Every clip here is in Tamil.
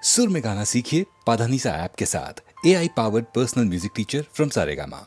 सुर में गाना सीखिए पाधानीसा ऐप के साथ। AI powered personal music teacher from Saregama.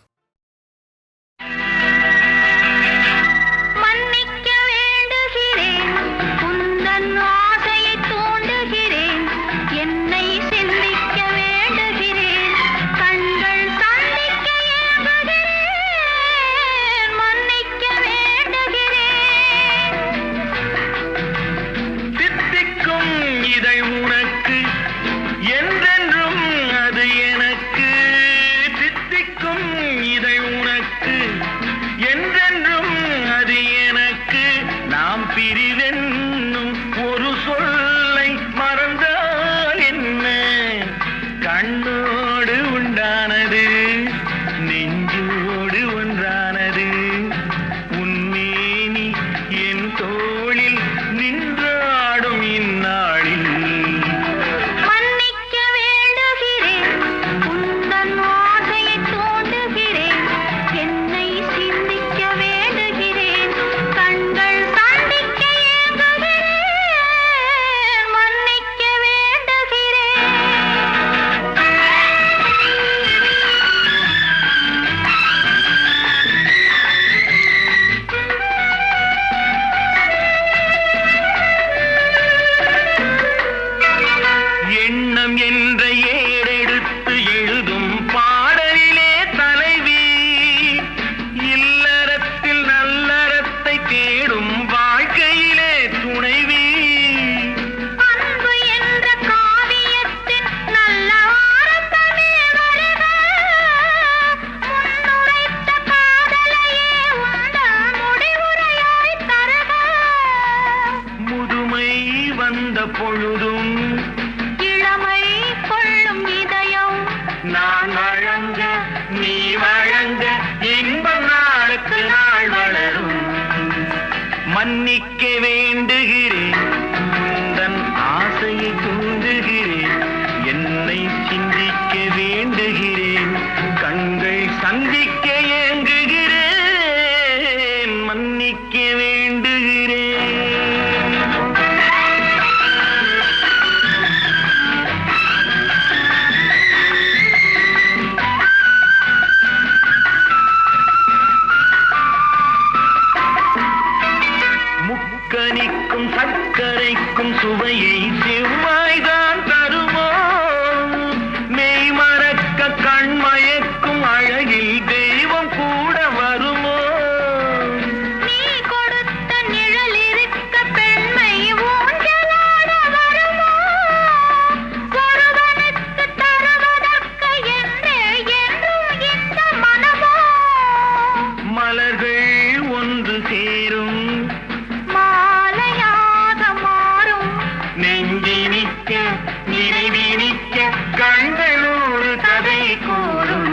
மன்னிக்க வேண்டுகிறேன், உந்தன் ஆசையை தூண்டுகிறேன், என்னை சிந்திக்க வேண்டுகிறேன், கண்கள் சந்திக்க ஏங்குகிறேன், மன்னிக்க வேண்டுகிறேன். கனிக்கும் சர்க்கரைக்கும் சுவையை செவ்வாய்தான் தருமோ, மெய் மறக்க கண்மயக்கும் அழகில் தெய்வம் கூட வருமோ. நீ கொடுத்த நிழல் இருக்க பெண்மை ஊஞ்சலாட வருமோ, ஒருவனுக்கு தருவதற்கு என்றே என்றும் இந்த மனமோ. மலர்கள் ஒன்று சேரும், நெஞ்சினிக்க நினைவினிக்க கண்களோடு கதை கூறும்.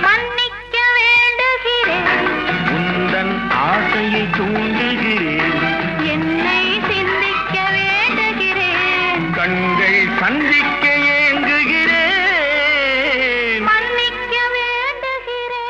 மன்னிக்க வேண்டுகிறேன், உந்தன் ஆசையை தூண்டுகிறேன், என்னை சிந்திக்க வேண்டுகிறேன், கண்கள் சந்திக்க ஏங்குகிறேன், மன்னிக்க வேண்டுகிறேன்.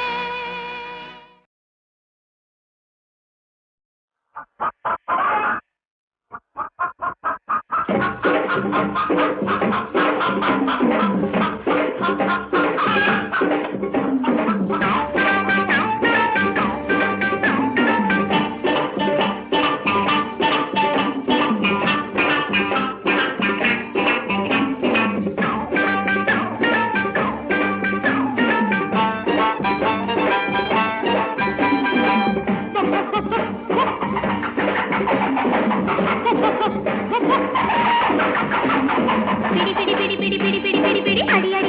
பிடி பிடி பிடி பிடி பிடி பிடி பிடி பிடி அடியா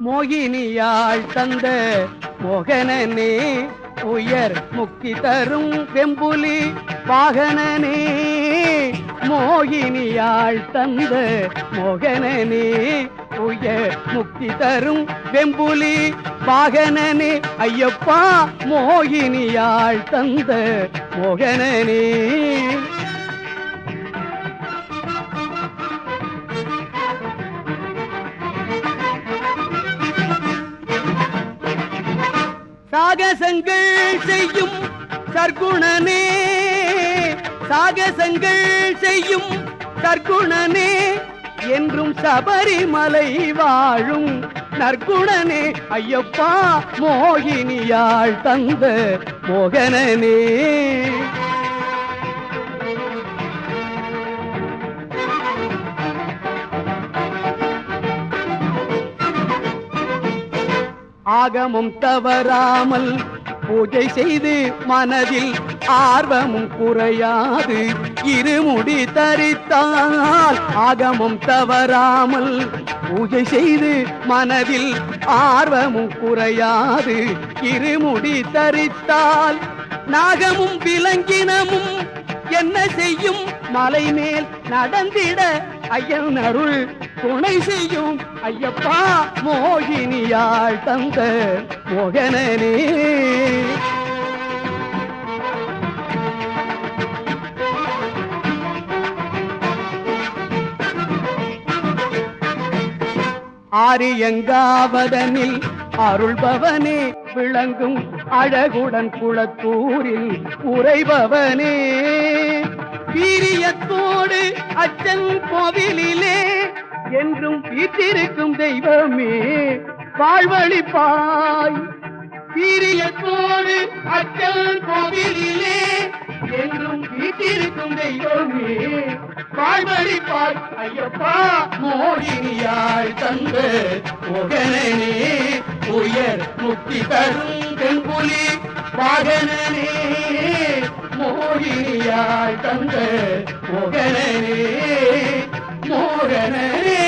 மோகினியாள் தந்த மோகனனே உயர் முக்தி தரும் வெம்புலி வாகனனே மோகினியாள் தந்த மோகனனே உயர் முக்தி தரும் வெம்புலி வாகனனே ஐயப்பா மோகினியாள் தந்த மோகனனே சாகசங்கள் செய்யும் சர்க்குணனே சாகசங்கள் செய்யும் சர்க்குணனே என்றும் சபரிமலை வாழும் நற்குணனே ஐயப்பா மோகினியாள் தந்த மோகனனே ஆகமும் தவறாமல் பூஜை செய்து மனதில் ஆர்வமும் குறையாது இருமுடி தரித்தால் ஆகமும் தவறாமல் பூஜை செய்து மனதில் ஆர்வமும் குறையாது இருமுடி தரித்தால் நாகமும் விலங்கினமும் என்ன செய்யும் மலை மேல் நடந்திட ஐயன் அருள் துணை செய்யும் ஐயப்பா மோகினியாள் தந்த மோகனனே ஆரியங்காவதனில் அருள்பவனே விளங்கும் அழகுடன் குளத்தூரில் உறைபவனே வீரியத்தோடு அச்சன் கோவிலிலே என்றும் வீற்றிருக்கும் தெய்வமே வாழ்வழிப்பாய் வீரியத்தோடு அச்சன் கோவிலிலே என்றும் வீற்றிருக்கும் தெய்வமே வாழ்வழிப்பாய் ஐயப்பா மோகினியாள் தந்த மோகனனே உயர் முக்தி தரும் தென்புலி வாகனனே மோகினியாள் தந்த மோகனனே மோகனனே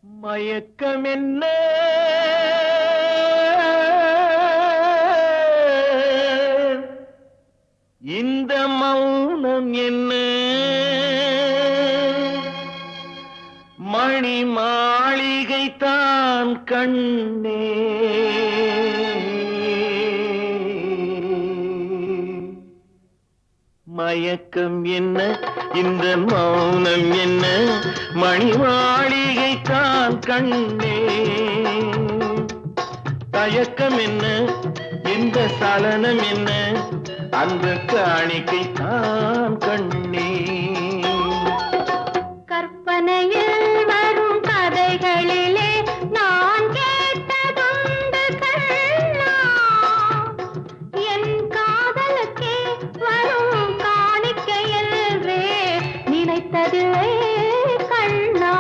மயக்கம் என்ன இந்த மௌனம் என்ன மணி மாளிகை தான் கண்ணே மயக்கம் என்ன இந்த மௌனம் என்ன மணி மாளிகை தான் கண்ணே தயக்கம் என்ன இந்த சலனம் என்ன அந்த காணிக்கை தான் கண்ணே கற்பனையில் வரும் கதைகளிலே நான் கேட்டதுண்டு கண்ணா என் காதலுக்கே வரும் காணிக்கையல்வே நினைத்ததுவே கண்ணா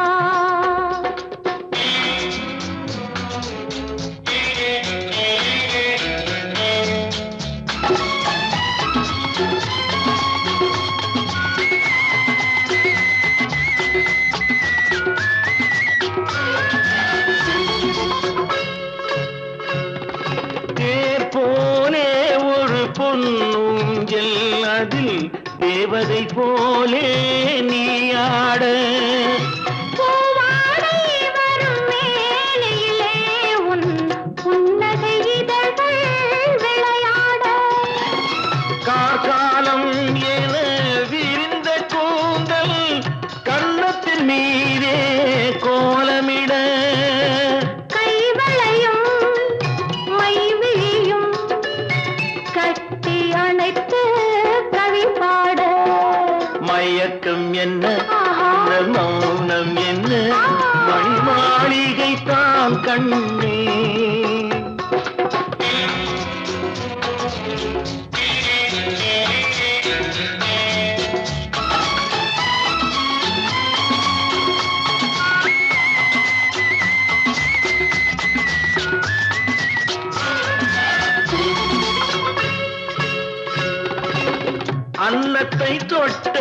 பொன்னூஞ்சல் அதில் தேவதை போலே நீ ஆட பூவாடை வரும் மேலையிலே உன் புன்னகை இதழ்கள் விளையாட கார்காலம் என விரிந்த கூந்தல் கன்னத்தின் மீதே கோலமிட கைவளையும் மைவிழியும் கட்டி அணைத்து கவி பாட மயக்கம் என்ன இந்த மௌனம் என்ன மணி மாளிகை தான் கண்ணே அன்னத்தை தொட்ட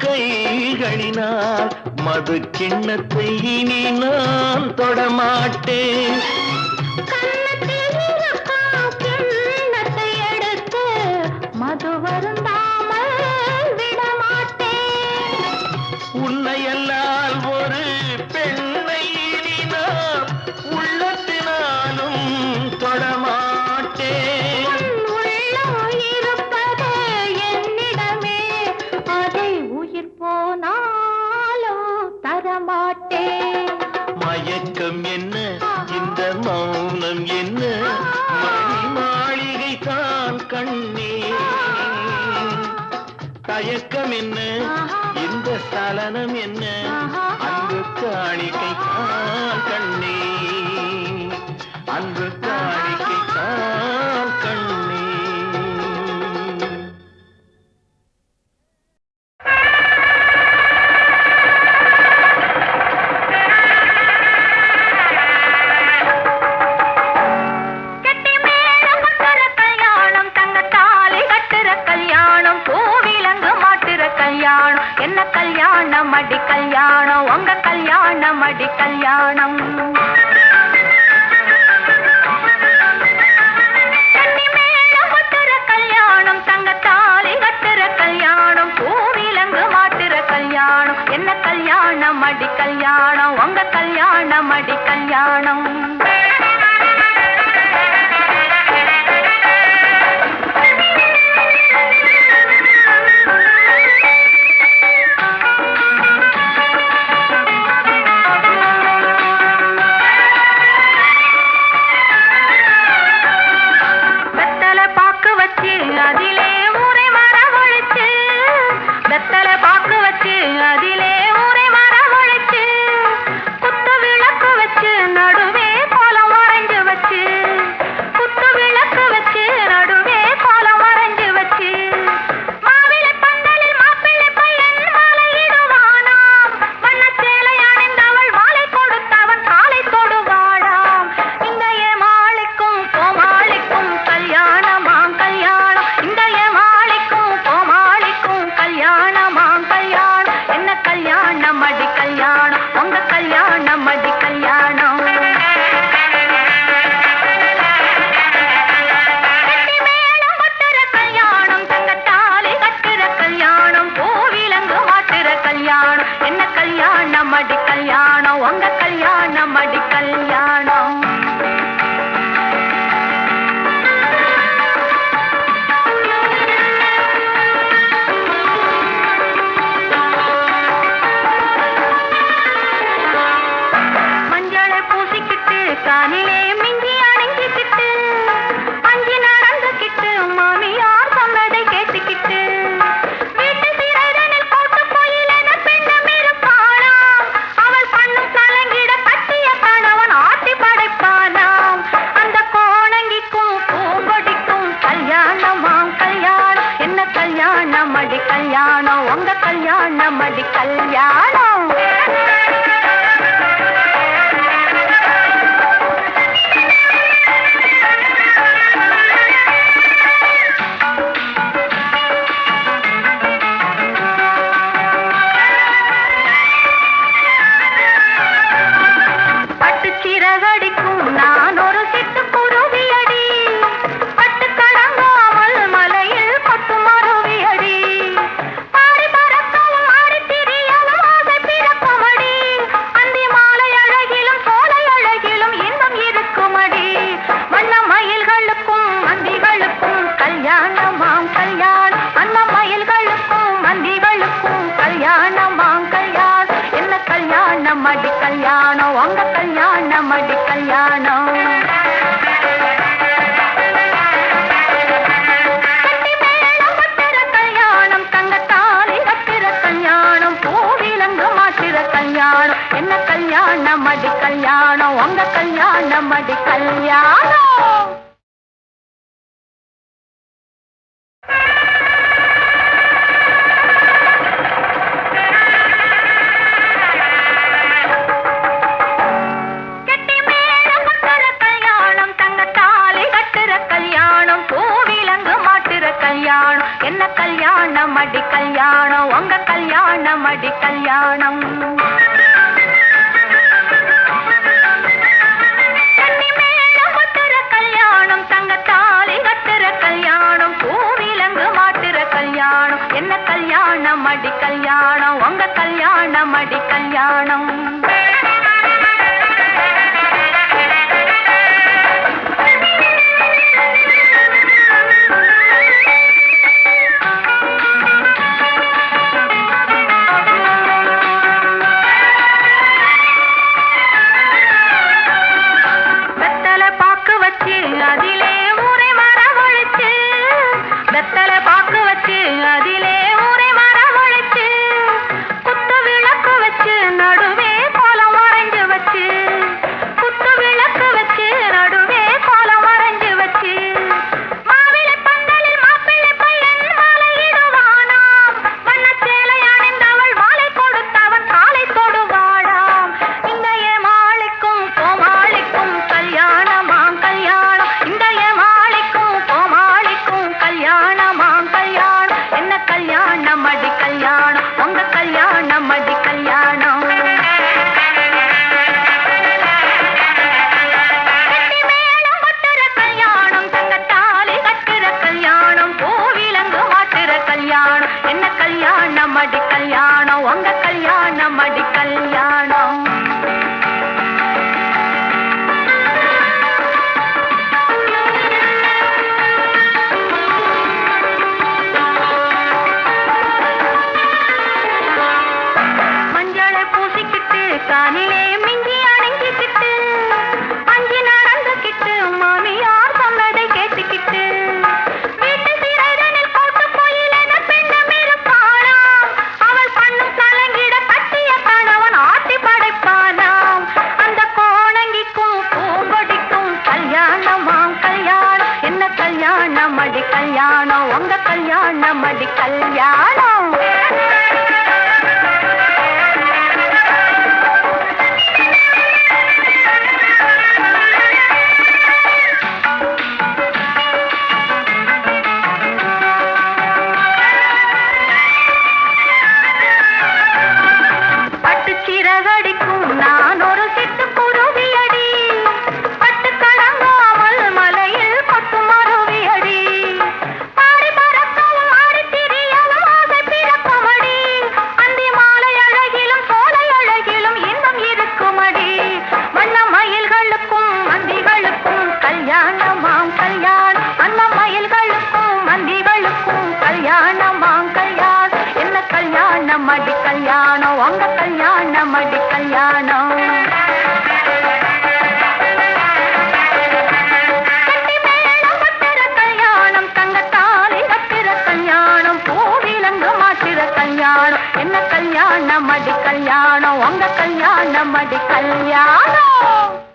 கைகளினால் மது கிண்ணத்தை இனி நான் தொடமாட்டேன் கன்னத்தில் இருக்கும் கிண்ணத்தை எடுத்து மது வருந்தாமல் விடமாட்டேன் உன்னையல்லால் ஒரு பெண்ணை இனி நான் உள்ளத்தினாலும் தொடமாட்டேன் மயக்கம் என்ன இந்த மௌனம் என்ன மணி மாளிகை தான் கண்ணே தயக்கம் என்ன இந்த சலனம் என்ன அன்பு காணிக்கை தான் கண்ணே அன்பு காணிக்கை தான் கண்ணே என்ன கல்யாணம் அடி கல்யாணம் உங்க கல்யாணம் அடி கல்யாணம் கன்னி மேளம் கொட்டுற கல்யாணம் தங்கத்தாலி கட்டுற கல்யாணம் பூவிலங்கு மாட்டுற கல்யாணம் என்ன கல்யாணம் அடி கல்யாணம் உங்க கல்யாணம் அடி கல்யாணம் உங்க கல்யாணம் அடி கல்யாணம். மஞ்சளை பூசிக்கிட்டு காலிலே மிஞ்சி அடங்கிக்கிட்டு அஞ்சி நடந்துக்கிட்டு மாமியார் சொன்னதை கேட்டுக்கிட்டு வீட்டு சிறைதனில் போட்டு போயிலென பெண்ணம் இருப்பாளாம். அவள் பண்ணும் கலங்கிட கட்டிய கணவன் ஆட்டி படைப்பானாம். அந்த கோணங்கிக்கும் பூங்கொடிக்கும் கல்யாணமாம் கல்யாணம். என்ன கல்யாணம் அடி கல்யாணம் உங்க கல்யாணம் அடி கல்யாணம். சிறகடிக்கும் நான் ஒரு சிட்டு குருவியடி பட்டு கடங்காமல் மலையில் கொத்து மருவியடி பாடி பறக்கவும் ஆடி திரியவும் ஆசை பிறக்குமடி அந்தி மாலை அழகிலும் சோலை அழகிலும் இன்பம் இருக்குமடி வண்ண மயில்களுக்கும் மந்திகளுக்கும் கல்யாணமாம் கல்யாணம். அன்ன மயில்களுக்கும் மந்திகளுக்கும் கல்யாணமாம் கல்யாணம். என்ன கல்யாணம் அடி கல்யாணம் உங்க கல்யாணம் அடி கல்யாணம். கட்டி மேளம் கொட்டுற கல்யாணம் தங்கத்தாலி கட்டுற கல்யாணம் பூவிலங்கு மாட்டுற கல்யாணம். என்ன கல்யாணம் அடி கல்யாணம் உங்க கல்யாணம் அடி கல்யாணம். என்ன கல்யாணம் அடி கல்யாணம் உங்க கல்யாணம் அடி கல்யாணம். கட்டி மேளம் கொட்டுற கல்யாணம் தங்கத்தாலி கட்டுற கல்யாணம் பூவிலங்கு மாட்டுற கல்யாணம். என்ன கல்யாணம் அடி கல்யாணம் உங்க கல்யாணம் அடி கல்யாணம். அதிலே ஊரை மரவழிச்சு வெத்தலை பாக்கு வச்சு அதிலே ஊரை மரவழிச்சு குத்து விளக்கு வச்சு நடுவே கோலம் வரைஞ்சு வச்சு குத்து விளக்கு வச்சு நடுவே கோலம் வரைஞ்சு வச்சு மாவிளை பந்தலில் மாப்பிள்ளை பையன் மாலையிடுவானாம். வண்ண சேலை அணிந்தவள் மாலை கொடுத்தவன் காலை தொடுவாளாம். இந்த ஏமாளிக்கும் கோமாளிக்கும் கல்யாணமாம் கல்யாணம். இந்த ஏமாளிக்கும் கோமாளிக்கும் கல்யாணமாம் கல்யாணம். என்ன கல்யாணம் அடி கல்யாணம் உங்க கல்யாணம் அடி கல்யாணம். கட்டி மேளம் கொட்டுற கல்யாணம் தங்கத்தாலி கட்டுற கல்யாணம் பூவிலங்கு மாட்டுற கல்யாணம். என்ன கல்யாணம் அடி கல்யாணம் உங்க கல்யாணம் அடி கல்யாணம். மஞ்சளை பூசிக்கிட்டு காலிலே மிஞ்சி அடங்கிக்கிட்டு அஞ்சி நடந்துக்கிட்டு மாமியார் சொன்னதை கேட்டுக்கிட்டு வீட்டு சிறைதனில் போட்டு போயிலென பெண்ணம் இருப்பாளாம். அவள் பண்ணும் கலங்கிட கட்டிய கணவன் ஆட்டி படைப்பானாம். அந்த கோணங்கிக்கும் பூங்கொடிக்கும் கல்யாணமாம் கல்யாணம். என்ன கல்யாணம் அடி கல்யாணம் உங்க கல்யாணம் அடி கல்யாணம். பட்டு சிறகடிக்கும் நான் ஒரு சிட்டு குருவியடி பட்டு கடங்காமல் மலையில் கொத்து மருவியடி பாடி பறக்கவும் ஆடி திரியவும் ஆசை கல்யாணம். கட்டி மேளம் கொட்டுற கல்யாணம், தங்கத்தாலி கட்டுற கல்யாணம், பூவிலங்கு மாட்டுற கல்யாணம், என்ன கல்யாணம் அடி கல்யாணம், உங்க கல்யாணம் அடி கல்யாணம்.